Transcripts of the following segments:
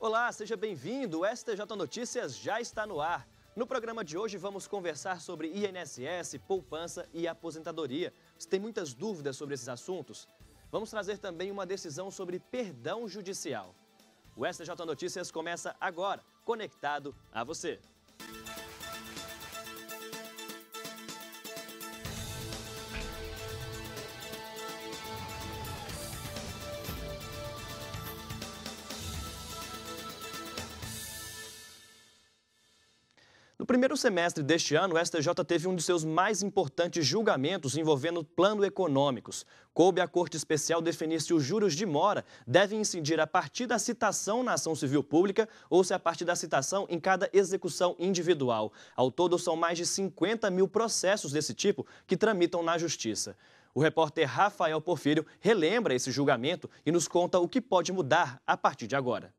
Olá, seja bem-vindo. O STJ Notícias já está no ar. No programa de hoje vamos conversar sobre INSS, poupança e aposentadoria. Você tem muitas dúvidas sobre esses assuntos? Vamos trazer também uma decisão sobre perdão judicial. O STJ Notícias começa agora, conectado a você. No primeiro semestre deste ano, o STJ teve um de seus mais importantes julgamentos envolvendo plano econômicos. Coube à Corte Especial definir se os juros de mora devem incidir a partir da citação na ação civil pública ou se a partir da citação em cada execução individual. Ao todo, são mais de 50 mil processos desse tipo que tramitam na Justiça. O repórter Rafael Porfírio relembra esse julgamento e nos conta o que pode mudar a partir de agora.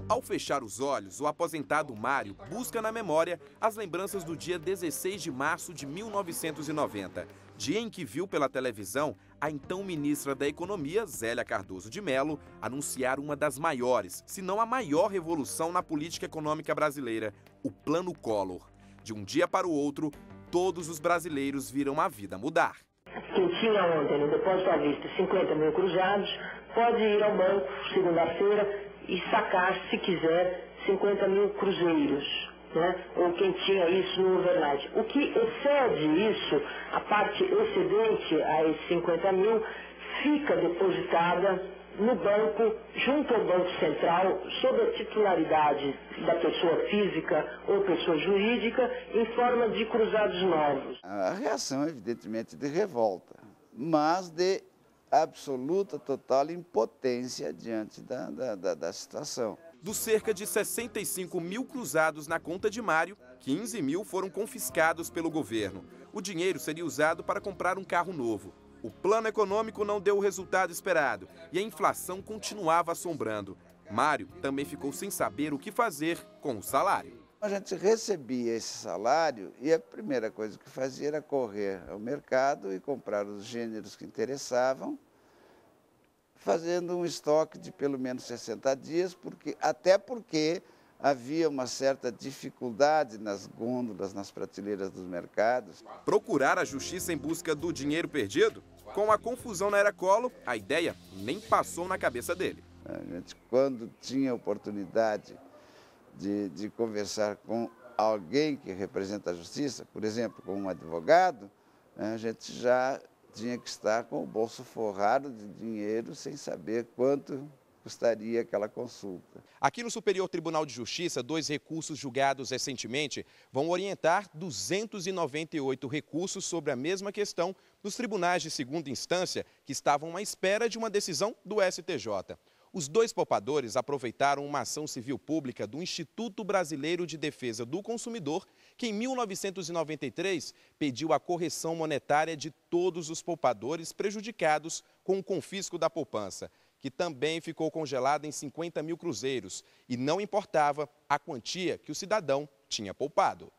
Ao fechar os olhos, o aposentado Mário busca na memória as lembranças do dia 16 de março de 1990, dia em que viu pela televisão a então ministra da Economia, Zélia Cardoso de Mello, anunciar uma das maiores, se não a maior revolução na política econômica brasileira, o Plano Collor. De um dia para o outro, todos os brasileiros viram a vida mudar. Quem tinha ontem no depósito à vista 50 mil cruzados, pode ir ao banco segunda-feira e sacar, se quiser, 50 mil cruzeiros, né? Ou quem tinha isso no overnight. O que excede isso, a parte excedente a esses 50 mil, fica depositada no banco, junto ao Banco Central, sob a titularidade da pessoa física ou pessoa jurídica, em forma de cruzados novos. A reação, evidentemente, de revolta, mas de absoluta, total impotência diante da situação. Dos cerca de 65 mil cruzados na conta de Mário, 15 mil foram confiscados pelo governo. O dinheiro seria usado para comprar um carro novo. O plano econômico não deu o resultado esperado e a inflação continuava assombrando. Mário também ficou sem saber o que fazer com o salário. A gente recebia esse salário e a primeira coisa que fazia era correr ao mercado e comprar os gêneros que interessavam, fazendo um estoque de pelo menos 60 dias, até porque havia uma certa dificuldade nas gôndolas, nas prateleiras dos mercados. Procurar a justiça em busca do dinheiro perdido? Com a confusão na era Collor, a ideia nem passou na cabeça dele. A gente, quando tinha oportunidade de conversar com alguém que representa a justiça, por exemplo, com um advogado, a gente já tinha que estar com o bolso forrado de dinheiro sem saber quanto custaria aquela consulta. Aqui no Superior Tribunal de Justiça, 2 recursos julgados recentemente vão orientar 298 recursos sobre a mesma questão nos tribunais de segunda instância que estavam à espera de uma decisão do STJ. Os 2 poupadores aproveitaram uma ação civil pública do Instituto Brasileiro de Defesa do Consumidor, que em 1993 pediu a correção monetária de todos os poupadores prejudicados com o confisco da poupança, que também ficou congelada em 50 mil cruzeiros e não importava a quantia que o cidadão tinha poupado.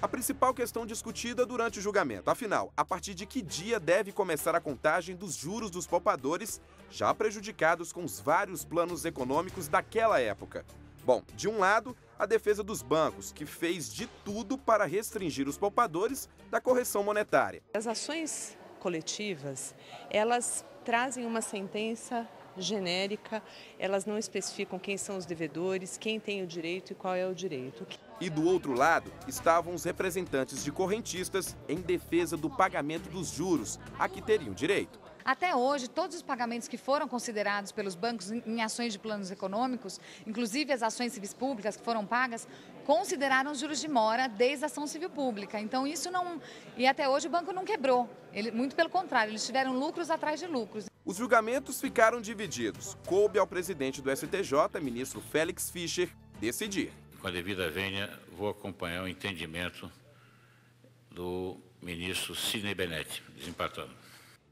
A principal questão discutida durante o julgamento, afinal, a partir de que dia deve começar a contagem dos juros dos poupadores já prejudicados com os vários planos econômicos daquela época? Bom, de um lado, a defesa dos bancos, que fez de tudo para restringir os poupadores da correção monetária. As ações coletivas, elas trazem uma sentença genérica, elas não especificam quem são os devedores, quem tem o direito e qual é o direito. E do outro lado estavam os representantes de correntistas em defesa do pagamento dos juros a que teriam direito. Até hoje, todos os pagamentos que foram considerados pelos bancos em ações de planos econômicos, inclusive as ações civis públicas que foram pagas, consideraram os juros de mora desde a ação civil pública. Então isso não... E até hoje o banco não quebrou. Muito pelo contrário, eles tiveram lucros atrás de lucros. Os julgamentos ficaram divididos. Coube ao presidente do STJ, ministro Félix Fischer, decidir. Com a devida vênia, vou acompanhar o entendimento do ministro Sidney Benetti, desempatando.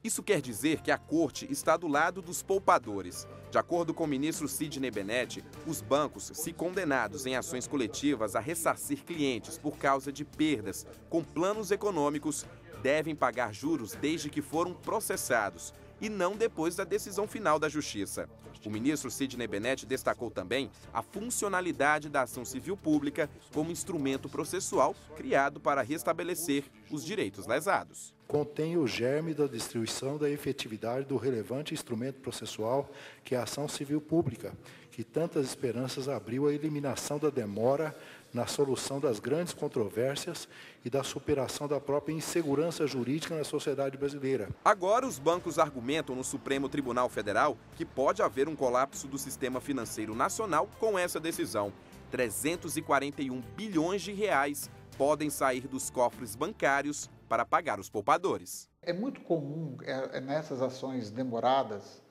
Isso quer dizer que a Corte está do lado dos poupadores. De acordo com o ministro Sidney Benetti, os bancos, se condenados em ações coletivas a ressarcir clientes por causa de perdas com planos econômicos, devem pagar juros desde que foram processados e não depois da decisão final da Justiça. O ministro Sidney Bennett destacou também a funcionalidade da ação civil pública como instrumento processual criado para restabelecer os direitos lesados. Contém o germe da distribuição da efetividade do relevante instrumento processual que é a ação civil pública, que tantas esperanças abriu à eliminação da demora na solução das grandes controvérsias e da superação da própria insegurança jurídica na sociedade brasileira. Agora, os bancos argumentam no Supremo Tribunal Federal que pode haver um colapso do sistema financeiro nacional com essa decisão. 341 bilhões de reais podem sair dos cofres bancários para pagar os poupadores. É muito comum nessas ações demoradas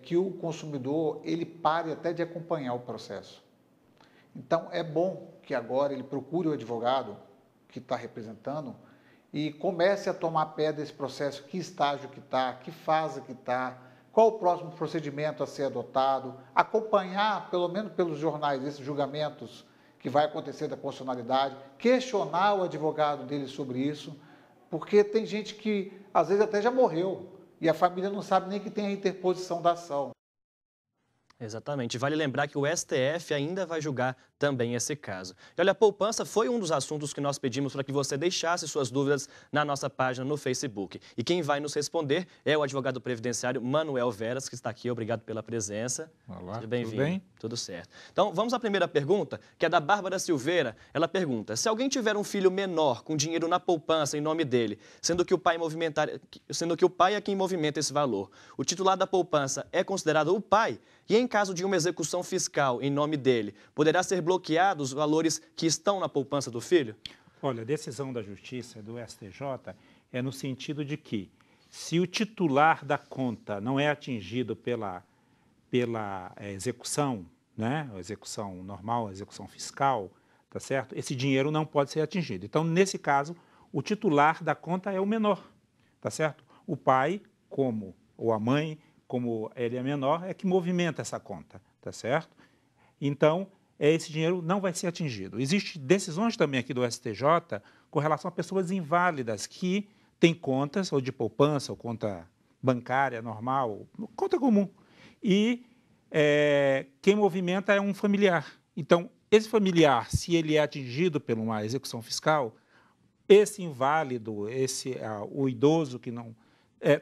que o consumidor ele pare até de acompanhar o processo. Então, é bom que agora ele procure o advogado que está representando e comece a tomar pé desse processo, que estágio que está, que fase que está, qual o próximo procedimento a ser adotado, acompanhar, pelo menos pelos jornais, esses julgamentos que vai acontecer da constitucionalidade, questionar o advogado dele sobre isso, porque tem gente que, às vezes, até já morreu e a família não sabe nem que tem a interposição da ação. Exatamente. Vale lembrar que o STF ainda vai julgar também esse caso. E olha, a poupança foi um dos assuntos que nós pedimos para que você deixasse suas dúvidas na nossa página no Facebook. E quem vai nos responder é o advogado previdenciário Manuel Veras, que está aqui. Obrigado pela presença. Olá, seja bem-vindo. tudo bem? Tudo certo. Então, vamos à primeira pergunta, que é da Bárbara Silveira. Ela pergunta: se alguém tiver um filho menor com dinheiro na poupança em nome dele, sendo que o pai é quem movimenta esse valor, o titular da poupança é considerado o pai? E em caso de uma execução fiscal em nome dele, poderá ser bloqueado os valores que estão na poupança do filho? Olha, a decisão da Justiça, do STJ, é no sentido de que, se o titular da conta não é atingido pela execução, né, a execução normal, a execução fiscal, tá certo? Esse dinheiro não pode ser atingido. Então, nesse caso, o titular da conta é o menor, tá certo? O pai, ou a mãe, como ele é menor, é que movimenta essa conta, tá certo? Então, esse dinheiro não vai ser atingido. Existem decisões também aqui do STJ com relação a pessoas inválidas que têm contas, ou de poupança, ou conta bancária normal, conta comum. E quem movimenta é um familiar. Então, esse familiar, se ele é atingido por uma execução fiscal, esse inválido, o idoso que não...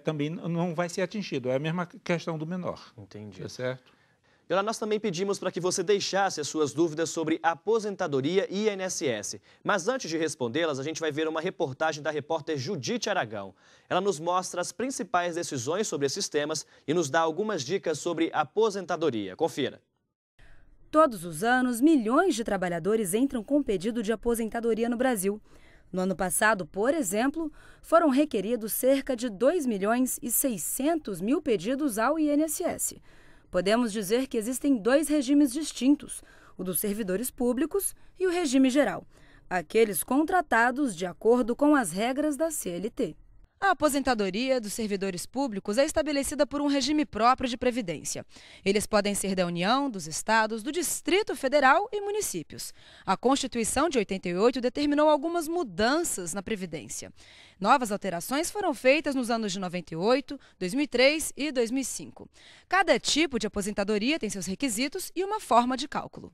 também não vai ser atingido. É a mesma questão do menor. Entendi. Tá certo? E olha, nós também pedimos para que você deixasse as suas dúvidas sobre aposentadoria e INSS. Mas antes de respondê-las, a gente vai ver uma reportagem da repórter Judite Aragão. Ela nos mostra as principais decisões sobre esses temas e nos dá algumas dicas sobre aposentadoria. Confira. Todos os anos, milhões de trabalhadores entram com pedido de aposentadoria no Brasil. No ano passado, por exemplo, foram requeridos cerca de 2.600.000 pedidos ao INSS. Podemos dizer que existem dois regimes distintos, o dos servidores públicos e o regime geral, aqueles contratados de acordo com as regras da CLT. A aposentadoria dos servidores públicos é estabelecida por um regime próprio de previdência. Eles podem ser da União, dos estados, do Distrito Federal e municípios. A Constituição de 88 determinou algumas mudanças na previdência. Novas alterações foram feitas nos anos de 98, 2003 e 2005. Cada tipo de aposentadoria tem seus requisitos e uma forma de cálculo.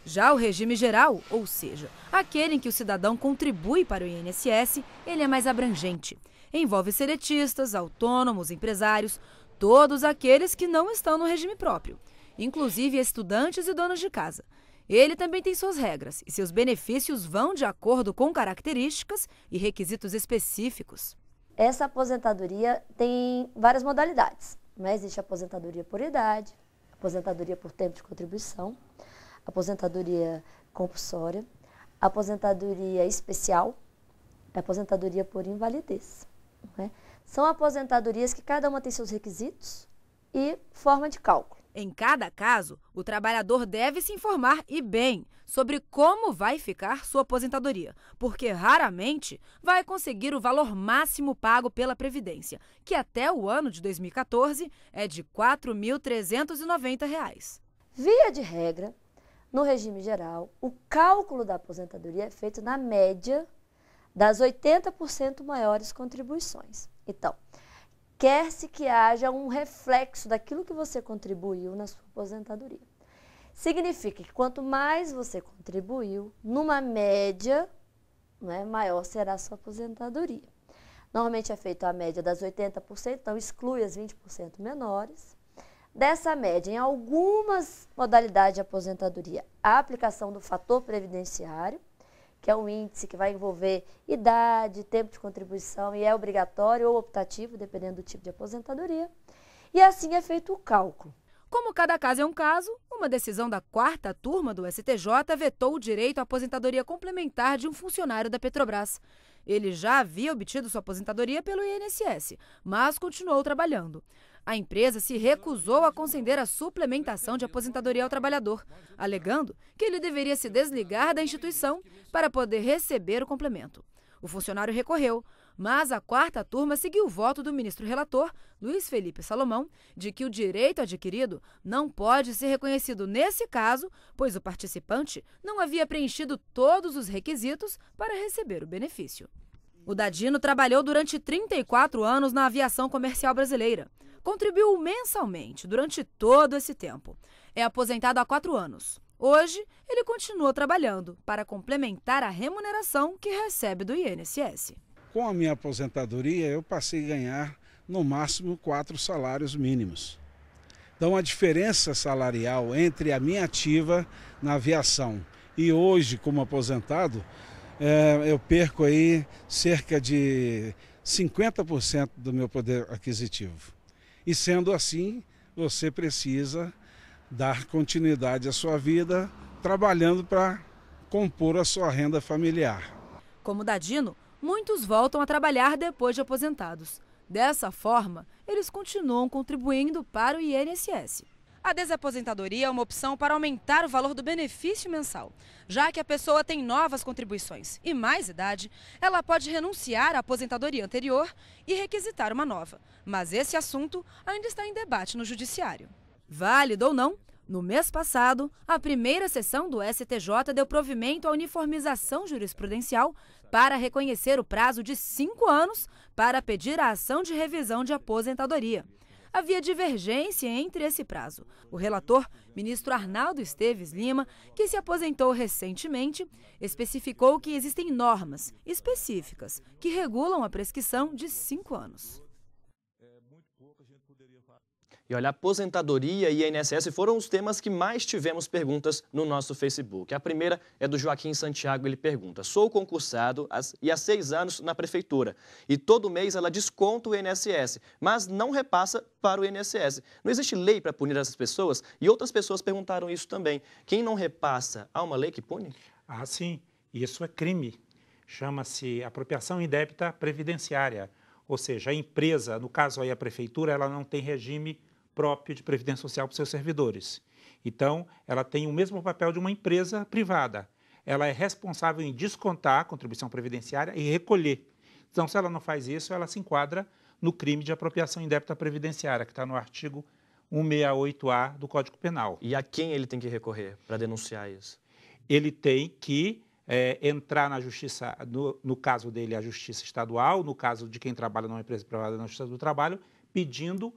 Já o regime geral, ou seja, aquele em que o cidadão contribui para o INSS, ele é mais abrangente. Envolve seretistas, autônomos, empresários, todos aqueles que não estão no regime próprio, inclusive estudantes e donos de casa. Ele também tem suas regras e seus benefícios vão de acordo com características e requisitos específicos. Essa aposentadoria tem várias modalidades, né? Existe a aposentadoria por idade, aposentadoria por tempo de contribuição, aposentadoria compulsória, aposentadoria especial, aposentadoria por invalidez. Né? São aposentadorias que cada uma tem seus requisitos e forma de cálculo. Em cada caso, o trabalhador deve se informar e bem sobre como vai ficar sua aposentadoria, porque raramente vai conseguir o valor máximo pago pela Previdência, que até o ano de 2014 é de R$ 4.390. Via de regra, no regime geral, o cálculo da aposentadoria é feito na média das 80% maiores contribuições. Então, quer-se que haja um reflexo daquilo que você contribuiu na sua aposentadoria. Significa que quanto mais você contribuiu, numa média, né, maior será a sua aposentadoria. Normalmente é feita a média das 80%, então exclui as 20% menores. Dessa média, em algumas modalidades de aposentadoria, a aplicação do fator previdenciário, que é um índice que vai envolver idade, tempo de contribuição e é obrigatório ou optativo, dependendo do tipo de aposentadoria. E assim é feito o cálculo. Como cada caso é um caso, uma decisão da 4ª turma do STJ vetou o direito à aposentadoria complementar de um funcionário da Petrobras. Ele já havia obtido sua aposentadoria pelo INSS, mas continuou trabalhando. A empresa se recusou a conceder a suplementação de aposentadoria ao trabalhador, alegando que ele deveria se desligar da instituição para poder receber o complemento. O funcionário recorreu, mas a 4ª turma seguiu o voto do ministro relator, Luiz Felipe Salomão, de que o direito adquirido não pode ser reconhecido nesse caso, pois o participante não havia preenchido todos os requisitos para receber o benefício. O Dadino trabalhou durante 34 anos na aviação comercial brasileira. Contribuiu mensalmente durante todo esse tempo. É aposentado há 4 anos. Hoje, ele continua trabalhando para complementar a remuneração que recebe do INSS. Com a minha aposentadoria, eu passei a ganhar, no máximo, 4 salários mínimos. Então, a diferença salarial entre a minha ativa na aviação e hoje, como aposentado, eu perco aí cerca de 50% do meu poder aquisitivo. E sendo assim, você precisa dar continuidade à sua vida, trabalhando para compor a sua renda familiar. Como Dadino, muitos voltam a trabalhar depois de aposentados. Dessa forma, eles continuam contribuindo para o INSS. A desaposentadoria é uma opção para aumentar o valor do benefício mensal. Já que a pessoa tem novas contribuições e mais idade, ela pode renunciar à aposentadoria anterior e requisitar uma nova. Mas esse assunto ainda está em debate no Judiciário. Válido ou não, no mês passado, a primeira sessão do STJ deu provimento à uniformização jurisprudencial para reconhecer o prazo de 5 anos para pedir a ação de revisão de aposentadoria. Havia divergência entre esse prazo. O relator, ministro Arnaldo Esteves Lima, que se aposentou recentemente, especificou que existem normas específicas que regulam a prescrição de 5 anos. E olha, aposentadoria e INSS foram os temas que mais tivemos perguntas no nosso Facebook. A primeira é do Joaquim Santiago, ele pergunta: sou concursado e há 6 anos na prefeitura e todo mês ela desconta o INSS, mas não repassa para o INSS. Não existe lei para punir essas pessoas? E outras pessoas perguntaram isso também. Quem não repassa, há uma lei que pune? Ah, sim. Isso é crime. Chama-se apropriação indébita previdenciária. Ou seja, a empresa, no caso aí a prefeitura, ela não tem regime próprio de previdência social para os seus servidores. Então, ela tem o mesmo papel de uma empresa privada. Ela é responsável em descontar a contribuição previdenciária e recolher. Então, se ela não faz isso, ela se enquadra no crime de apropriação indébita previdenciária, que está no artigo 168-A do Código Penal. E a quem ele tem que recorrer para denunciar isso? Ele tem que entrar na justiça, no caso dele, a justiça estadual, no caso de quem trabalha numa empresa privada, na Justiça do Trabalho, pedindo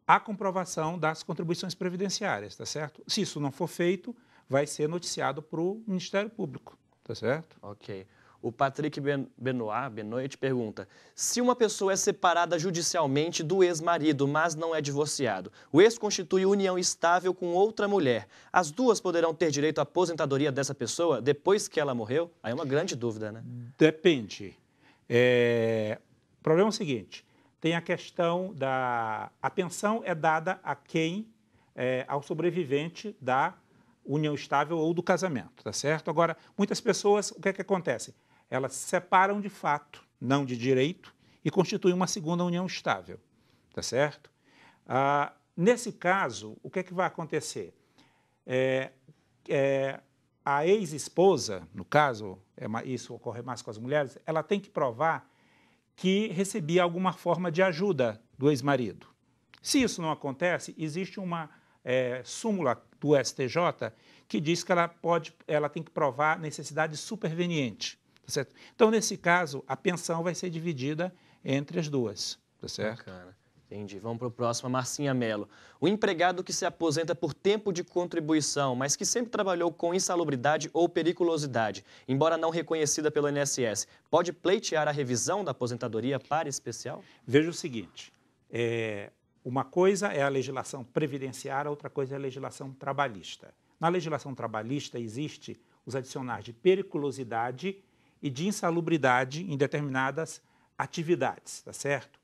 a comprovação das contribuições previdenciárias, tá certo? Se isso não for feito, vai ser noticiado para o Ministério Público, tá certo? Ok. O Patrick Benoit pergunta: se uma pessoa é separada judicialmente do ex-marido, mas não é divorciado, o ex constitui união estável com outra mulher, as duas poderão ter direito à aposentadoria dessa pessoa depois que ela morreu? Aí é uma grande dúvida, né? Depende. O problema é o seguinte: tem a questão da... A pensão é dada a quem? Ao sobrevivente da união estável ou do casamento, tá certo? Agora, muitas pessoas, o que é que acontece? Elas se separam de fato, não de direito, e constituem uma segunda união estável, tá certo? Nesse caso, o que é que vai acontecer? A ex-esposa, no caso, isso ocorre mais com as mulheres, ela tem que provar que recebia alguma forma de ajuda do ex-marido. Se isso não acontece, existe uma súmula do STJ que diz que ela tem que provar necessidade superveniente. Tá certo? Então, nesse caso, a pensão vai ser dividida entre as duas. Tá certo? Bacana. Entendi. Vamos para o próximo, a Marcinha Mello. O empregado que se aposenta por tempo de contribuição, mas que sempre trabalhou com insalubridade ou periculosidade, embora não reconhecida pelo INSS, pode pleitear a revisão da aposentadoria para especial? Veja o seguinte, uma coisa é a legislação previdenciária, outra coisa é a legislação trabalhista. Na legislação trabalhista existe os adicionais de periculosidade e de insalubridade em determinadas atividades, tá certo?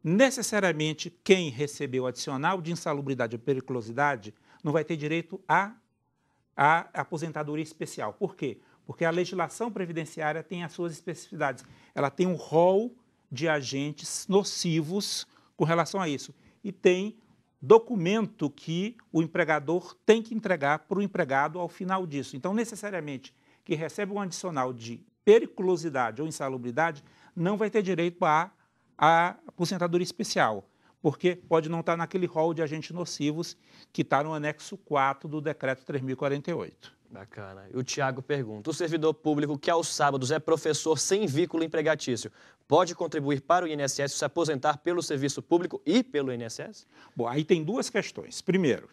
Necessariamente, quem recebeu adicional de insalubridade ou periculosidade não vai ter direito à aposentadoria especial. Por quê? Porque a legislação previdenciária tem as suas especificidades. Ela tem um rol de agentes nocivos com relação a isso. E tem documento que o empregador tem que entregar para o empregado ao final disso. Então, necessariamente, quem recebe um adicional de periculosidade ou insalubridade não vai ter direito à aposentadoria especial, porque pode não estar naquele rol de agentes nocivos que está no anexo 4 do Decreto 3.048. Bacana. E o Tiago pergunta, o servidor público que aos sábados é professor sem vínculo empregatício, pode contribuir para o INSS se aposentar pelo serviço público e pelo INSS? Bom, aí tem duas questões. Primeiro,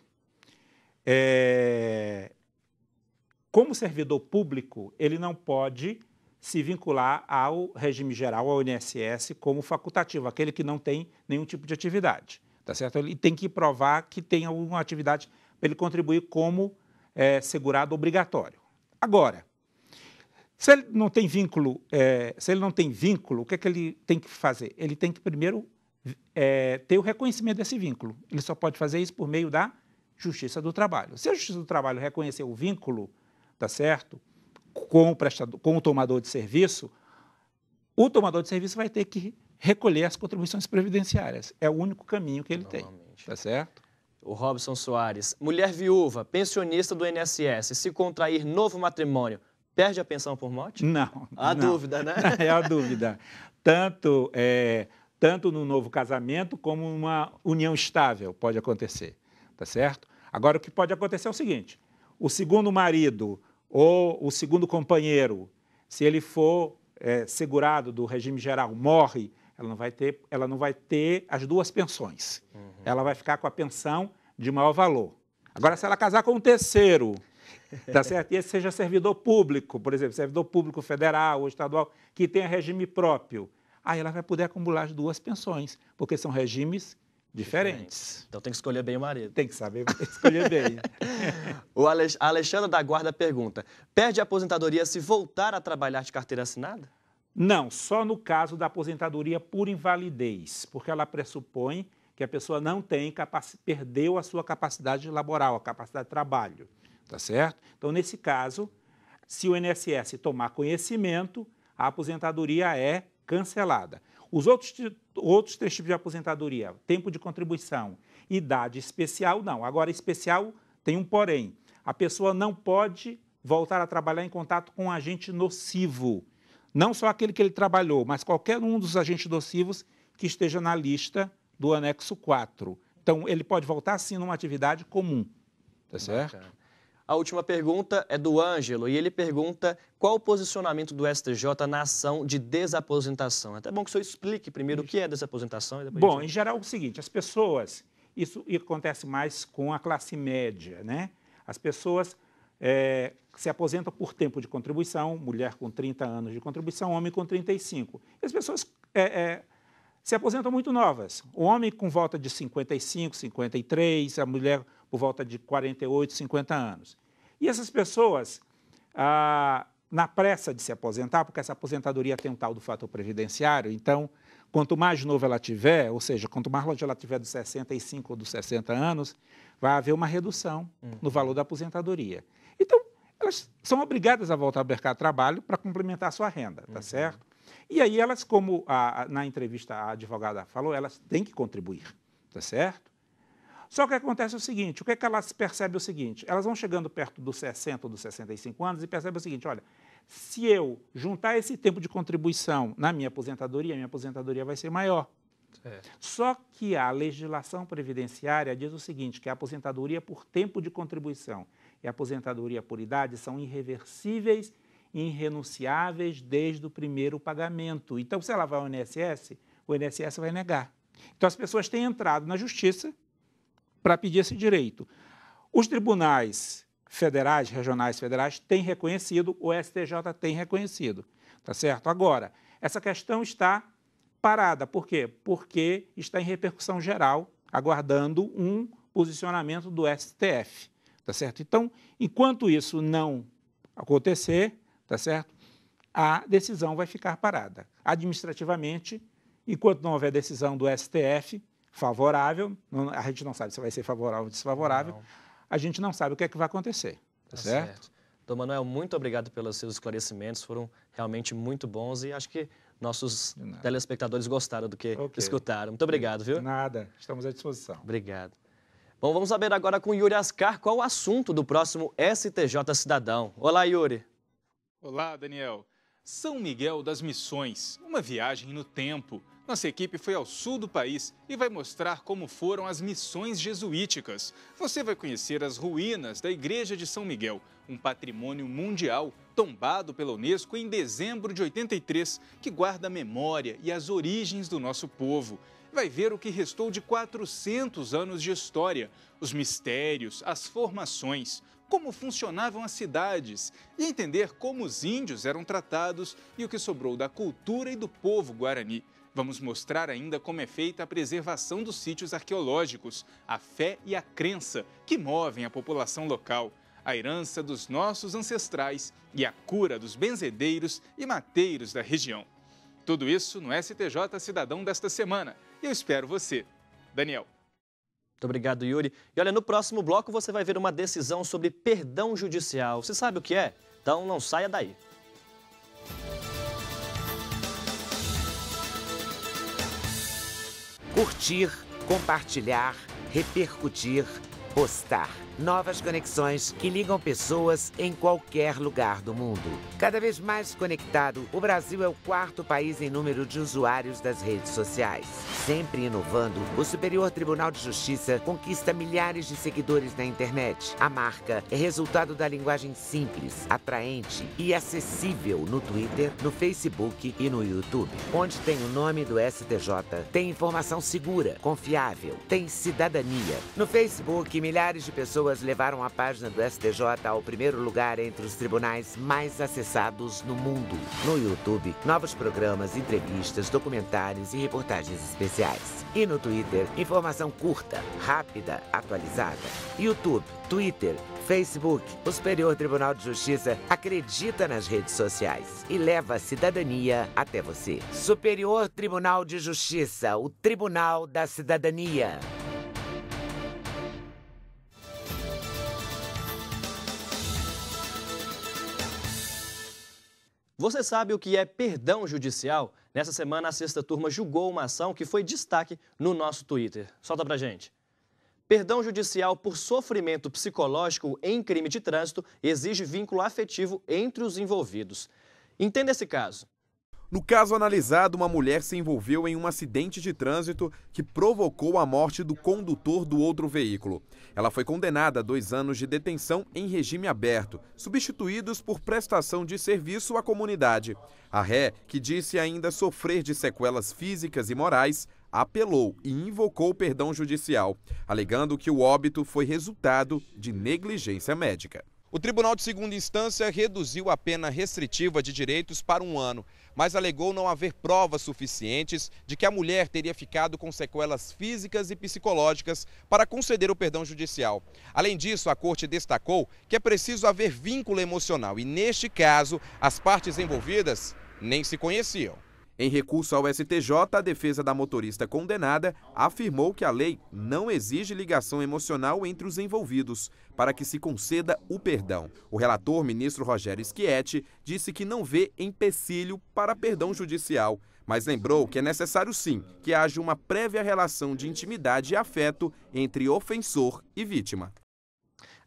como servidor público, ele não pode se vincular ao regime geral, ao INSS, como facultativo, aquele que não tem nenhum tipo de atividade, tá certo? Ele tem que provar que tem alguma atividade para ele contribuir como segurado obrigatório. Agora, se ele não tem vínculo, o que é que ele tem que fazer? Ele tem que primeiro ter o reconhecimento desse vínculo. Ele só pode fazer isso por meio da Justiça do Trabalho. Se a Justiça do Trabalho reconhecer o vínculo, tá certo? Com o tomador de serviço, o tomador de serviço vai ter que recolher as contribuições previdenciárias. É o único caminho que ele tem, tá certo? O Robson Soares, mulher viúva, pensionista do INSS, se contrair novo matrimônio, perde a pensão por morte? Não. A dúvida, né? É a dúvida. Tanto no novo casamento como numa união estável pode acontecer, tá certo? Agora, o que pode acontecer é o seguinte, o segundo marido ou o segundo companheiro, se ele for segurado do regime geral, morre, ela não vai ter as duas pensões. Ela vai ficar com a pensão de maior valor. Agora, se ela casar com um terceiro, tá certo? E esse seja servidor público, por exemplo, servidor público federal ou estadual, que tenha regime próprio, aí ela vai poder acumular as duas pensões, porque são regimes diferentes. Então tem que escolher bem o marido. Tem que saber escolher bem. A Alexandra da Guarda pergunta, perde a aposentadoria se voltar a trabalhar de carteira assinada? Não, só no caso da aposentadoria por invalidez, porque ela pressupõe que a pessoa não tem perdeu a sua capacidade laboral, a capacidade de trabalho, tá certo? Então, nesse caso, se o INSS tomar conhecimento, a aposentadoria é cancelada. Os outros três tipos de aposentadoria, tempo de contribuição, idade especial, não. Agora, especial tem um porém. A pessoa não pode voltar a trabalhar em contato com um agente nocivo. Não só aquele que ele trabalhou, mas qualquer um dos agentes nocivos que esteja na lista do anexo 4. Então, ele pode voltar, sim, numa atividade comum. Tá certo? Bacana. A última pergunta é do Ângelo, e ele pergunta qual o posicionamento do STJ na ação de desaposentação. É até bom que o senhor explique primeiro o que é desaposentação. E depois bom, em geral é o seguinte, as pessoas, isso acontece mais com a classe média, né? As pessoas se aposentam por tempo de contribuição, mulher com 30 anos de contribuição, homem com 35. E as pessoas se aposentam muito novas. O homem com volta de 55, 53, a mulher por volta de 48, 50 anos. E essas pessoas, na pressa de se aposentar, porque essa aposentadoria tem um tal do fator previdenciário, então, quanto mais novo ela tiver, ou seja, quanto mais longe ela tiver dos 65 ou dos 60 anos, vai haver uma redução no valor da aposentadoria. Então, elas são obrigadas a voltar ao mercado de trabalho para complementar a sua renda, tá certo? E aí elas, como na entrevista a advogada falou, elas têm que contribuir, tá certo? Só que acontece o seguinte, o que é que elas percebem o seguinte? Elas vão chegando perto dos 60 ou dos 65 anos e percebem o seguinte, olha, se eu juntar esse tempo de contribuição na minha aposentadoria vai ser maior. Só que a legislação previdenciária diz o seguinte, que a aposentadoria por tempo de contribuição e a aposentadoria por idade são irreversíveis e irrenunciáveis desde o primeiro pagamento. Então, se ela vai ao INSS, o INSS vai negar. Então, as pessoas têm entrado na justiça para pedir esse direito. Os tribunais federais, regionais federais, têm reconhecido, o STJ tem reconhecido, tá certo? Agora, essa questão está parada. Por quê? Porque está em repercussão geral, aguardando um posicionamento do STF, tá certo? Então, enquanto isso não acontecer, tá certo? A decisão vai ficar parada. Administrativamente, enquanto não houver decisão do STF favorável, a gente não sabe se vai ser favorável ou desfavorável, a gente não sabe o que é que vai acontecer, tá certo? Dom Manuel, muito obrigado pelos seus esclarecimentos, foram realmente muito bons e acho que nossos telespectadores gostaram do que escutaram. Muito obrigado, viu? Nada, estamos à disposição. Obrigado. Bom, vamos saber agora com o Yuri Ascar qual o assunto do próximo STJ Cidadão. Olá, Yuri. Olá, Daniel. São Miguel das Missões, uma viagem no tempo. Nossa equipe foi ao sul do país e vai mostrar como foram as missões jesuíticas. Você vai conhecer as ruínas da Igreja de São Miguel, um patrimônio mundial tombado pela Unesco em dezembro de 83, que guarda a memória e as origens do nosso povo. Vai ver o que restou de 400 anos de história, os mistérios, as formações, como funcionavam as cidades e entender como os índios eram tratados e o que sobrou da cultura e do povo guarani. Vamos mostrar ainda como é feita a preservação dos sítios arqueológicos, a fé e a crença que movem a população local, a herança dos nossos ancestrais e a cura dos benzedeiros e mateiros da região. Tudo isso no STJ Cidadão desta semana. E eu espero você. Daniel. Muito obrigado, Yuri. E olha, no próximo bloco você vai ver uma decisão sobre perdão judicial. Você sabe o que é? Então não saia daí. Curtir, compartilhar, repercutir, postar. Novas conexões que ligam pessoas em qualquer lugar do mundo. Cada vez mais conectado, o Brasil é o 4º país em número de usuários das redes sociais. Sempre inovando, o Superior Tribunal de Justiça conquista milhares de seguidores na internet. A marca é resultado da linguagem simples, atraente e acessível no Twitter, no Facebook e no YouTube. Onde tem o nome do STJ, tem informação segura, confiável, tem cidadania. No Facebook, milhares de pessoas levaram a página do STJ ao primeiro lugar entre os tribunais mais acessados no mundo. No YouTube, novos programas, entrevistas, documentários e reportagens especiais. E no Twitter, informação curta, rápida, atualizada. YouTube, Twitter, Facebook, o Superior Tribunal de Justiça acredita nas redes sociais e leva a cidadania até você. Superior Tribunal de Justiça, o Tribunal da Cidadania. Você sabe o que é perdão judicial? Nessa semana, a sexta turma julgou uma ação que foi destaque no nosso Twitter. Solta pra gente. Perdão judicial por sofrimento psicológico em crime de trânsito exige vínculo afetivo entre os envolvidos. Entenda esse caso. No caso analisado, uma mulher se envolveu em um acidente de trânsito que provocou a morte do condutor do outro veículo. Ela foi condenada a 2 anos de detenção em regime aberto, substituídos por prestação de serviço à comunidade. A ré, que disse ainda sofrer de sequelas físicas e morais, apelou e invocou perdão judicial, alegando que o óbito foi resultado de negligência médica. O Tribunal de Segunda Instância reduziu a pena restritiva de direitos para 1 ano, mas alegou não haver provas suficientes de que a mulher teria ficado com sequelas físicas e psicológicas para conceder o perdão judicial. Além disso, a Corte destacou que é preciso haver vínculo emocional e, neste caso, as partes envolvidas nem se conheciam. Em recurso ao STJ, a defesa da motorista condenada afirmou que a lei não exige ligação emocional entre os envolvidos para que se conceda o perdão. O relator, ministro Rogério Schietti, disse que não vê empecilho para perdão judicial, mas lembrou que é necessário sim que haja uma prévia relação de intimidade e afeto entre ofensor e vítima.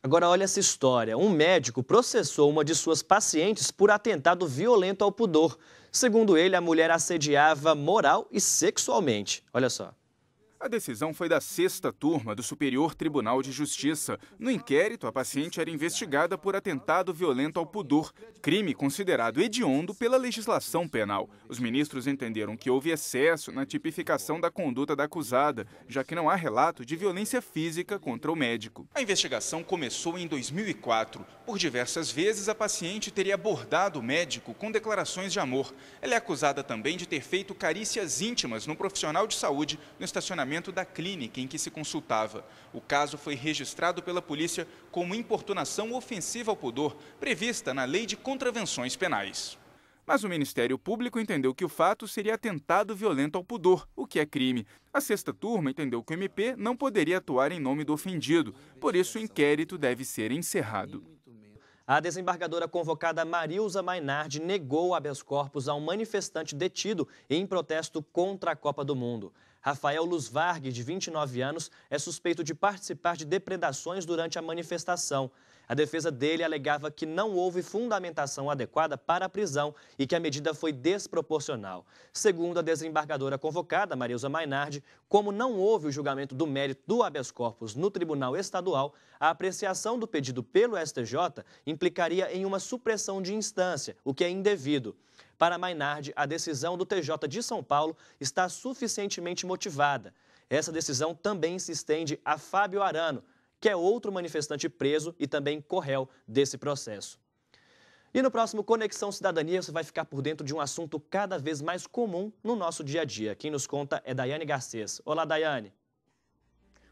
Agora olha essa história. Um médico processou uma de suas pacientes por atentado violento ao pudor. Segundo ele, a mulher assediava moral e sexualmente. Olha só. A decisão foi da 6ª turma do Superior Tribunal de Justiça. No inquérito, a paciente era investigada por atentado violento ao pudor, crime considerado hediondo pela legislação penal. Os ministros entenderam que houve excesso na tipificação da conduta da acusada, já que não há relato de violência física contra o médico. A investigação começou em 2004. Por diversas vezes, a paciente teria abordado o médico com declarações de amor. Ela é acusada também de ter feito carícias íntimas no profissional de saúde no estacionamento da clínica em que se consultava. O caso foi registrado pela polícia como importunação ofensiva ao pudor, prevista na Lei de Contravenções Penais. Mas o Ministério Público entendeu que o fato seria atentado violento ao pudor, o que é crime. A 6ª turma entendeu que o MP não poderia atuar em nome do ofendido, por isso o inquérito deve ser encerrado. A desembargadora convocada Marilza Mainardi negou habeas corpus a um manifestante detido em protesto contra a Copa do Mundo. Rafael Luz Varg, de 29 anos, é suspeito de participar de depredações durante a manifestação. A defesa dele alegava que não houve fundamentação adequada para a prisão e que a medida foi desproporcional. Segundo a desembargadora convocada, Marilza Mainardi, como não houve o julgamento do mérito do habeas corpus no Tribunal Estadual, a apreciação do pedido pelo STJ implicaria em uma supressão de instância, o que é indevido. Para Mainardi, a decisão do TJ de São Paulo está suficientemente motivada. Essa decisão também se estende a Fábio Arano, que é outro manifestante preso e também corréu desse processo. E no próximo Conexão Cidadania, você vai ficar por dentro de um assunto cada vez mais comum no nosso dia a dia. Quem nos conta é Daiane Garcês. Olá, Daiane.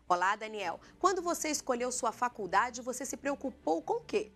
Olá, Daniel. Quando você escolheu sua faculdade, você se preocupou com o quê?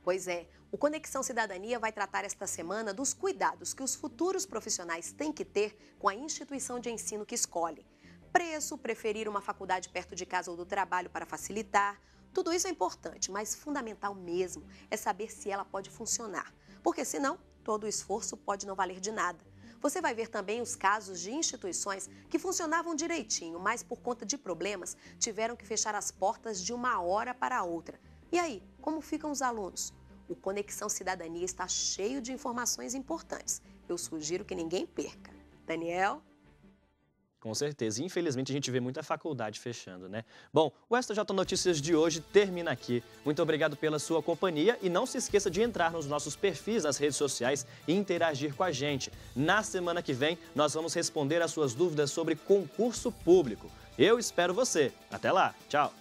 Pois é, o Conexão Cidadania vai tratar esta semana dos cuidados que os futuros profissionais têm que ter com a instituição de ensino que escolhem. Preço, preferir uma faculdade perto de casa ou do trabalho para facilitar, tudo isso é importante, mas fundamental mesmo é saber se ela pode funcionar, porque senão todo o esforço pode não valer de nada. Você vai ver também os casos de instituições que funcionavam direitinho, mas por conta de problemas tiveram que fechar as portas de uma hora para a outra. E aí, como ficam os alunos? O Conexão Cidadania está cheio de informações importantes. Eu sugiro que ninguém perca. Daniel? Com certeza. Infelizmente, a gente vê muita faculdade fechando, né? Bom, o STJ Notícias de hoje termina aqui. Muito obrigado pela sua companhia e não se esqueça de entrar nos nossos perfis nas redes sociais e interagir com a gente. Na semana que vem, nós vamos responder as suas dúvidas sobre concurso público. Eu espero você. Até lá. Tchau.